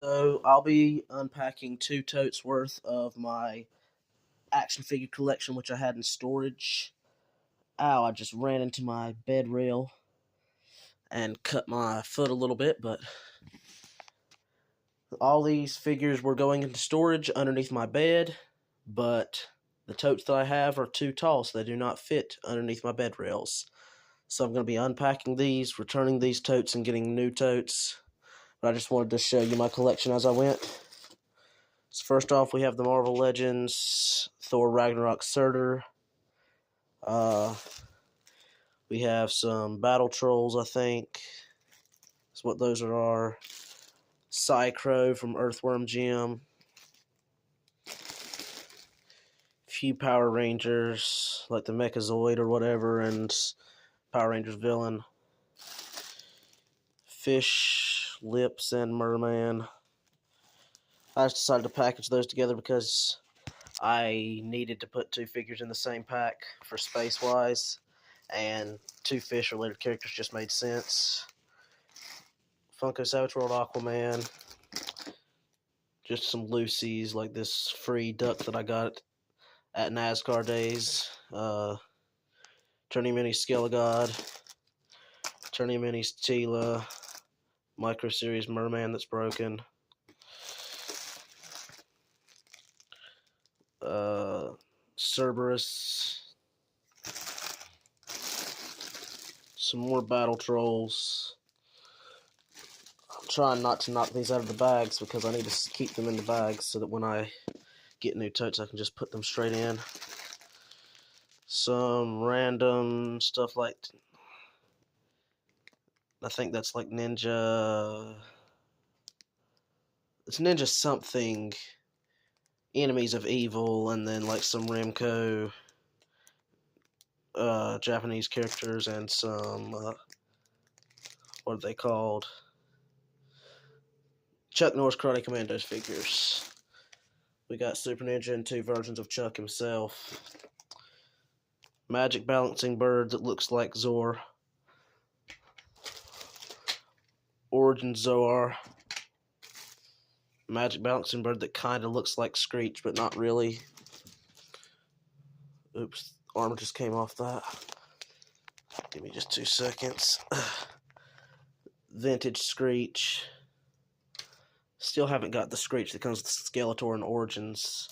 So I'll be unpacking two totes worth of my action figure collection, which I had in storage. Ow, I just ran into my bed rail and cut my foot a little bit, but all these figures were going into storage underneath my bed, but the totes that I have are too tall, so they do not fit underneath my bed rails. So I'm going to be unpacking these, returning these totes, and getting new totes. But I just wanted to show you my collection as I went. So first off, we have the Marvel Legends Thor Ragnarok Surtur. We have some Battle Trolls, I think. That's what those are. Psy-Crow from Earthworm Jim. Few Power Rangers, like the Mechazoid or whatever, and Power Rangers villain. Fish, Lips, and Merman. I just decided to package those together because I needed to put two figures in the same pack for space-wise, and two fish-related characters just made sense. Funko Savage World Aquaman. Just some loosies, like this free duck that I got at NASCAR days. Turning Mini Skelegod. Turning Mini Tila. Micro Series Merman that's broken. Cerberus. Some more Battle Trolls. I'm trying not to knock these out of the bags because I need to keep them in the bags so that when I get new totes I can just put them straight in. Some random stuff like, I think that's like Ninja. It's Ninja something. Enemies of Evil, and then like some Remco Japanese characters and some what are they called? Chuck Norris Karate Commandos figures. We got Super Ninja and two versions of Chuck himself. Magic Balancing Bird that looks like Zor. Origin Zoar. Magic Balancing Bird that kind of looks like Screech, but not really. Oops, armor just came off that. Give me just 2 seconds. Vintage Screech. Still haven't got the Screech that comes with Skeletor and Origins.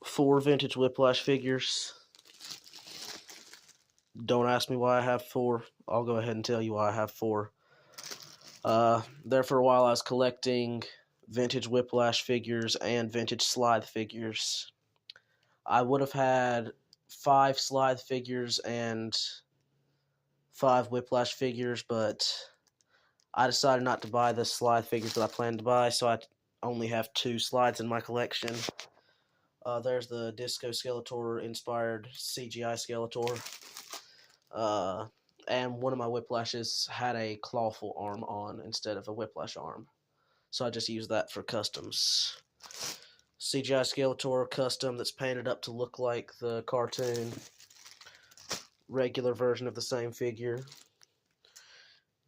4 vintage Whiplash figures. Don't ask me why I have 4. I'll go ahead and tell you why I have 4. There for a while I was collecting vintage Whiplash figures and vintage Slithe figures. I would have had 5 Slithe figures and 5 Whiplash figures, but I decided not to buy the Slithe figures that I planned to buy, so I only have 2 Slides in my collection. There's the Disco Skeletor inspired CGI Skeletor. And one of my Whiplashes had a clawful arm on instead of a Whiplash arm. So I just used that for customs. CGI Skeletor custom that's painted up to look like the cartoon. Regular version of the same figure.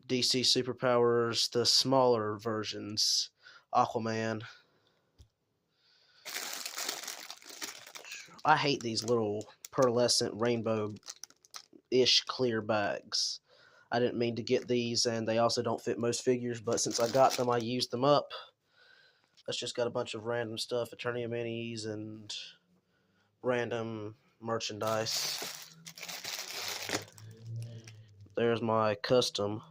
DC Superpowers, the smaller versions. Aquaman. I hate these little pearlescent rainbow-ish clear bags. I didn't mean to get these, and they also don't fit most figures, but since I got them, I used them up. That's just got a bunch of random stuff, Eternia Minis, and random merchandise. There's my custom.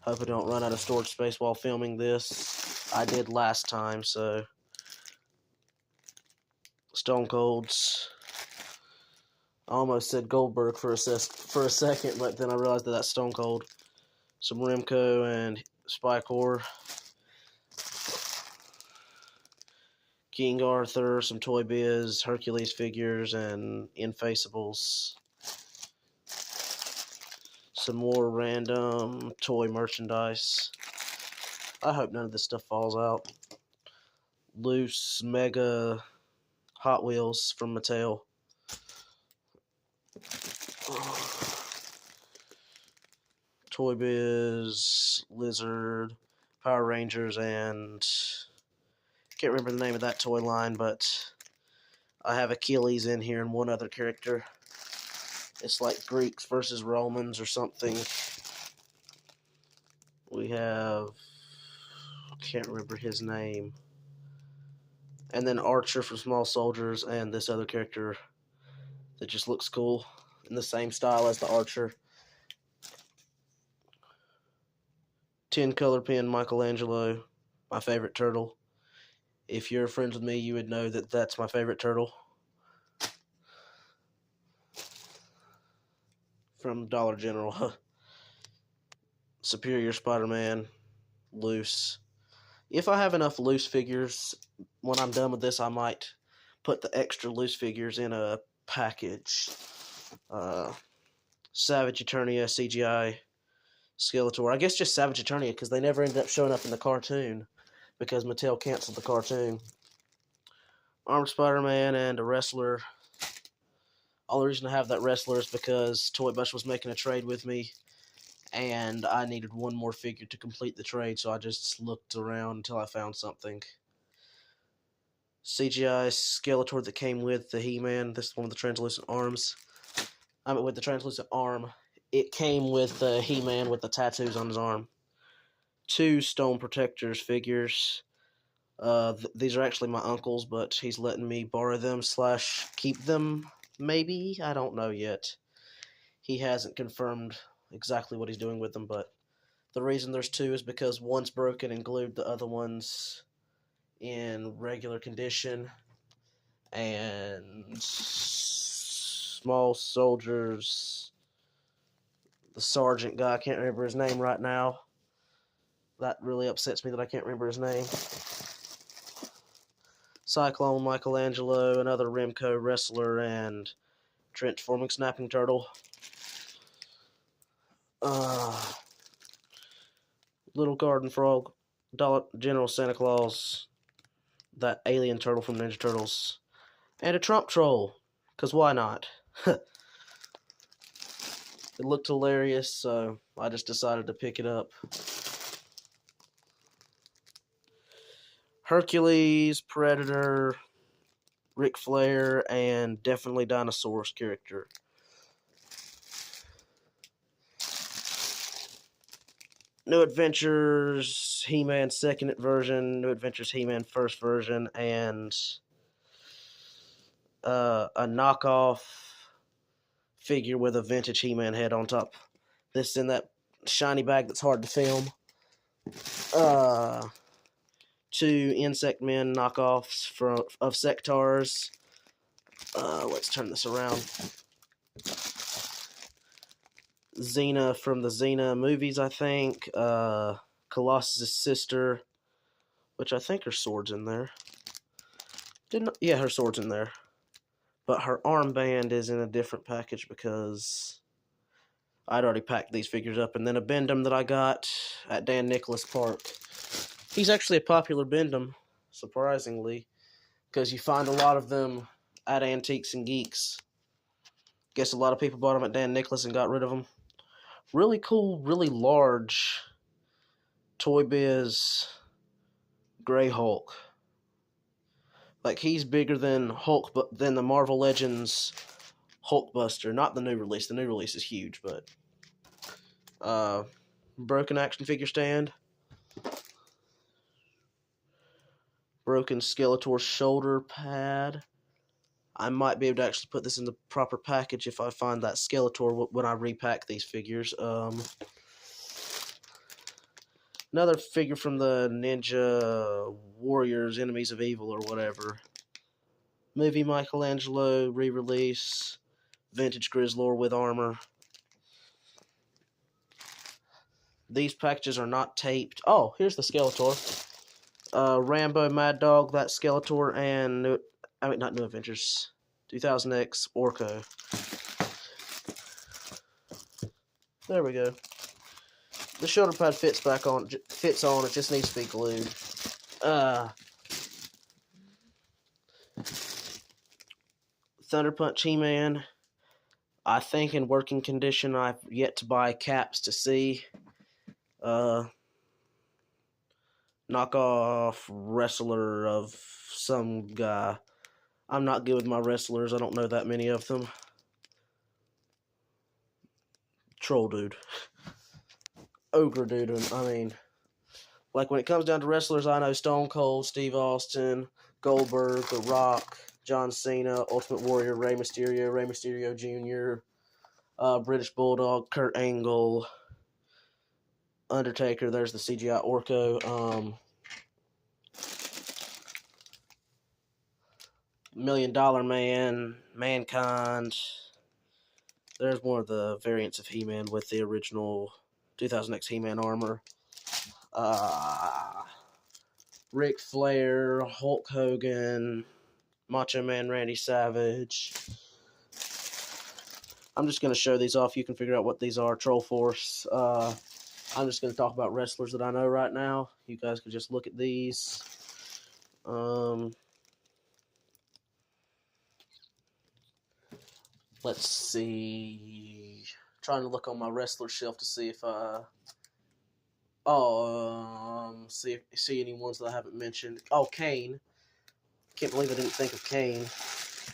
Hope I don't run out of storage space while filming this. I did last time, so... Stone Colds. I almost said Goldberg for a second, but then I realized that that's Stone Cold. Some Remco and Spikor. King Arthur, some Toy Biz, Hercules figures, and Infaceables. Some more random toy merchandise. I hope none of this stuff falls out. Loose Mega Hot Wheels from Mattel. Toy Biz, Lizard, Power Rangers, and can't remember the name of that toy line, but I have Achilles in here and one other character. It's like Greeks versus Romans or something. We have, can't remember his name. And then Archer from Small Soldiers and this other character that just looks cool in the same style as the Archer. 10 color pen Michelangelo, my favorite turtle. If you're friends with me, you would know that that's my favorite turtle. From Dollar General. Superior Spider-Man, loose. If I have enough loose figures, when I'm done with this, I might put the extra loose figures in a package. Savage Eternia CGI Skeletor. I guess just Savage Eternia because they never ended up showing up in the cartoon because Mattel canceled the cartoon. Armed Spider-Man and a wrestler. Only reason I have that wrestler is because Toy Bush was making a trade with me and I needed one more figure to complete the trade, so I just looked around until I found something. CGI Skeletor that came with the He-Man. This is one with the translucent arms. I mean, with the translucent arm. It came with the He-Man with the tattoos on his arm. 2 Stone Protectors figures. These are actually my uncle's, but he's letting me borrow them / keep them, maybe? I don't know yet. He hasn't confirmed exactly what he's doing with them, but the reason there's 2 is because one's broken and glued, the other one's in regular condition. And Small Soldiers, the sergeant guy, I can't remember his name right now. That really upsets me that I can't remember his name. Cyclone Michelangelo, another Remco wrestler, and transforming Snapping Turtle. Little Garden Frog, General Santa Claus, that alien turtle from Ninja Turtles, and a Trump Troll, because why not? It looked hilarious, so I just decided to pick it up. Hercules, Predator, Ric Flair, and definitely Dinosaurus character. New Adventures He-Man second version, New Adventures He-Man first version, and a knockoff figure with a vintage He-Man head on top. This in that shiny bag that's hard to film. 2 Insect Men knockoffs of Sectars. Let's turn this around. Xena from the Xena movies, I think. Colossus' sister, which I think her sword's in there. Yeah, her sword's in there. But her armband is in a different package because I'd already packed these figures up. And then a Bendham that I got at Dan Nicholas Park. He's actually a popular Bendham, surprisingly, because you find a lot of them at Antiques and Geeks. Guess a lot of people bought them at Dan Nicholas and got rid of them. Really cool, really large Toy Biz Grey Hulk. Like, he's bigger than Hulk, but than the Marvel Legends Hulkbuster. Not the new release. The new release is huge, but broken action figure stand. Broken Skeletor shoulder pad. I might be able to actually put this in the proper package if I find that Skeletor when I repack these figures. Another figure from the Ninja Warriors, Enemies of Evil, or whatever. Movie Michelangelo re-release. Vintage Grizzlor with armor. These packages are not taped. Oh, here's the Skeletor. Rambo, Mad Dog, that Skeletor, and not New Adventures. 2000X Orko. There we go. The shoulder pad fits on. It just needs to be glued. Thunder Punch He-Man. I think in working condition. I've yet to buy caps to see. Knockoff wrestler of some guy. I'm not good with my wrestlers. I don't know that many of them. Troll dude. Ogre dude. I mean, like when it comes down to wrestlers, I know Stone Cold, Steve Austin, Goldberg, The Rock, John Cena, Ultimate Warrior, Rey Mysterio Jr., British Bulldog, Kurt Angle, Undertaker. There's the CGI Orko. $1 Million Man, Mankind. There's more of the variants of He-Man with the original 2000X He-Man armor. Ric Flair, Hulk Hogan, Macho Man Randy Savage. I'm just going to show these off. You can figure out what these are. Troll Force. I'm just going to talk about wrestlers that I know right now. You guys can just look at these. Let's see. Trying to look on my wrestler shelf to see if see any ones that I haven't mentioned. Oh, Kane. Can't believe I didn't think of Kane.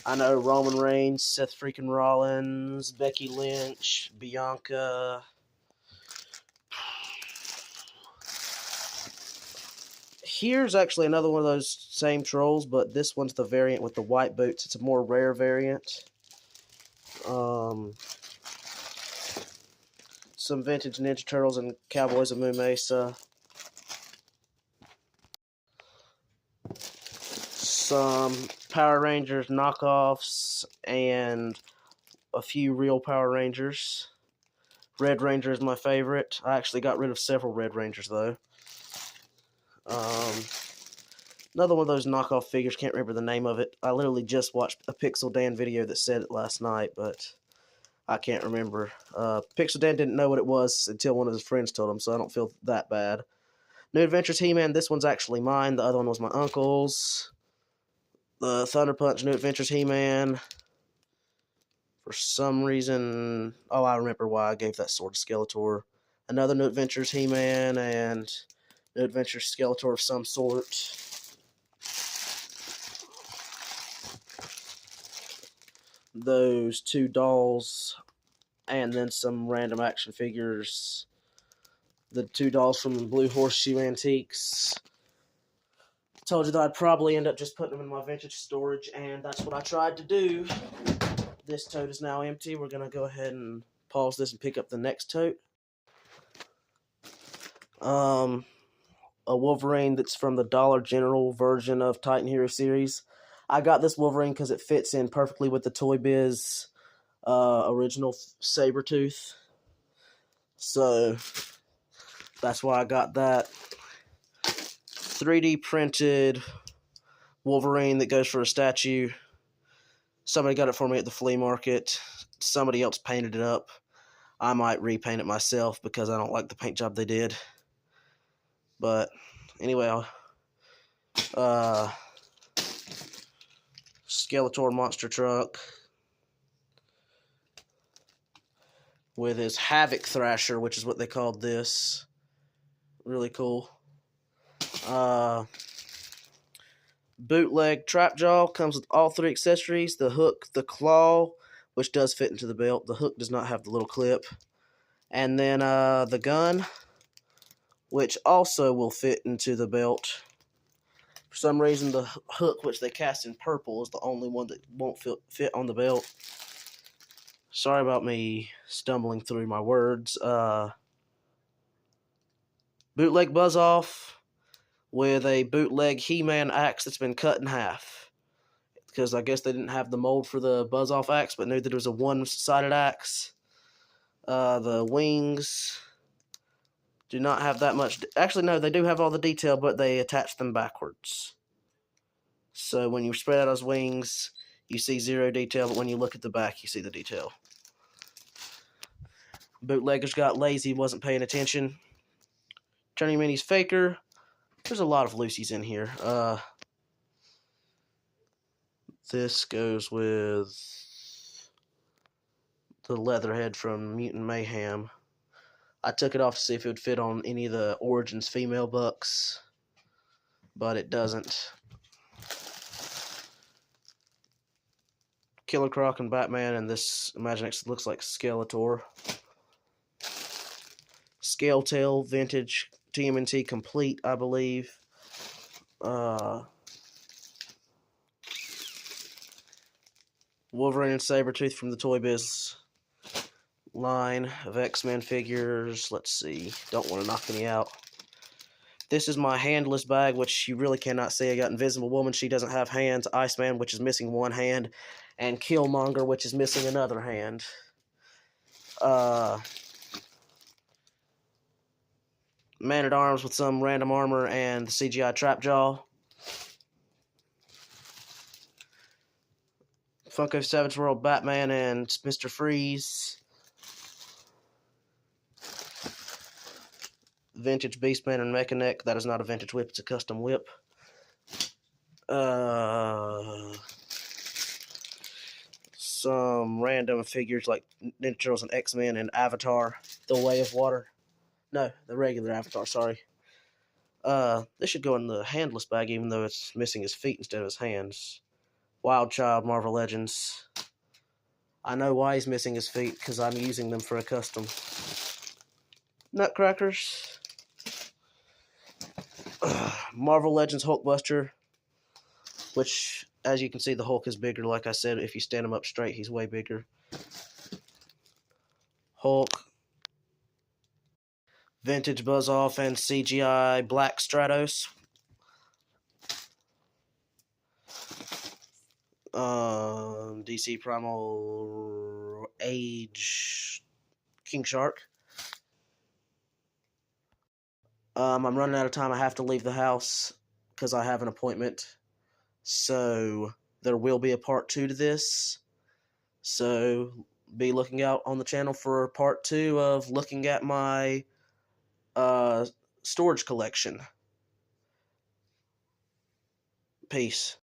I know Roman Reigns, Seth freaking Rollins, Becky Lynch, Bianca. Here's actually another one of those same trolls, but this one's the variant with the white boots. It's a more rare variant. Some vintage Ninja Turtles and Cowboys of Moo Mesa. Some Power Rangers knockoffs and a few real Power Rangers. Red Ranger is my favorite. I actually got rid of several Red Rangers though. Another one of those knockoff figures, can't remember the name of it. I literally just watched a Pixel Dan video that said it last night, but I can't remember. Pixel Dan didn't know what it was until one of his friends told him, so I don't feel that bad. New Adventures He-Man, this one's actually mine. The other one was my uncle's. The Thunder Punch New Adventures He-Man. For some reason, I remember why I gave that sword to Skeletor. Another New Adventures He-Man and New Adventures Skeletor of some sort. Those two dolls, and then some random action figures. The two dolls from Blue Horseshoe Antiques. Told you that I'd probably end up just putting them in my vintage storage, and that's what I tried to do. This tote is now empty. We're going to go ahead and pause this and pick up the next tote. A Wolverine that's from the Dollar General version of Titan Hero series. I got this Wolverine because it fits in perfectly with the Toy Biz original Sabretooth. So that's why I got that. 3D printed Wolverine that goes for a statue. Somebody got it for me at the flea market. Somebody else painted it up. I might repaint it myself because I don't like the paint job they did. But anyway, Skeletor monster truck with his Havoc Thrasher, which is what they called this. Really cool. Bootleg Trapjaw comes with all three accessories: the hook, the claw, which does fit into the belt. The hook does not have the little clip. And then the gun, which also will fit into the belt. For some reason, the hook, which they cast in purple, is the only one that won't fit on the belt. Sorry about me stumbling through my words. Bootleg Buzz-Off with a bootleg He-Man axe that's been cut in half. Because I guess they didn't have the mold for the Buzz-Off axe, but knew that it was a one-sided axe. The wings do not have that much. Actually, no, they do have all the detail, but they attach them backwards. So when you spread out those wings, you see zero detail, but when you look at the back, you see the detail. Bootleggers got lazy, wasn't paying attention. Turning Minis Faker. There's a lot of Lucy's in here. This goes with the Leatherhead from Mutant Mayhem. I took it off to see if it would fit on any of the Origins female bucks, but it doesn't. Killer Croc and Batman, and this Imaginext looks like Skeletor. Scaletail Vintage TMNT Complete, I believe. Wolverine and Sabretooth from the Toy Biz line of X-Men figures. Let's see. Don't want to knock any out. This is my handless bag, which you really cannot see. I got Invisible Woman. She doesn't have hands. Iceman, which is missing one hand. And Killmonger, which is missing another hand. Man-at-Arms with some random armor and the CGI Trapjaw. Funko Savage World Batman and Mr. Freeze. Vintage Beastman and Mechanic. That is not a vintage whip, it's a custom whip. Some random figures like Ninja Turtles and X-Men and Avatar, The Way of Water. No, the regular Avatar, sorry. This should go in the handless bag, even though it's missing his feet instead of his hands. Wild Child, Marvel Legends. I know why he's missing his feet, because I'm using them for a custom. Nutcrackers. Marvel Legends Hulkbuster, which, as you can see, the Hulk is bigger. Like I said, if you stand him up straight, he's way bigger. Hulk. Vintage Buzz Off and CGI Black Stratos. DC Primal Age King Shark. I'm running out of time. I have to leave the house because I have an appointment. So there will be a part 2 to this. So be looking out on the channel for part 2 of looking at my storage collection. Peace.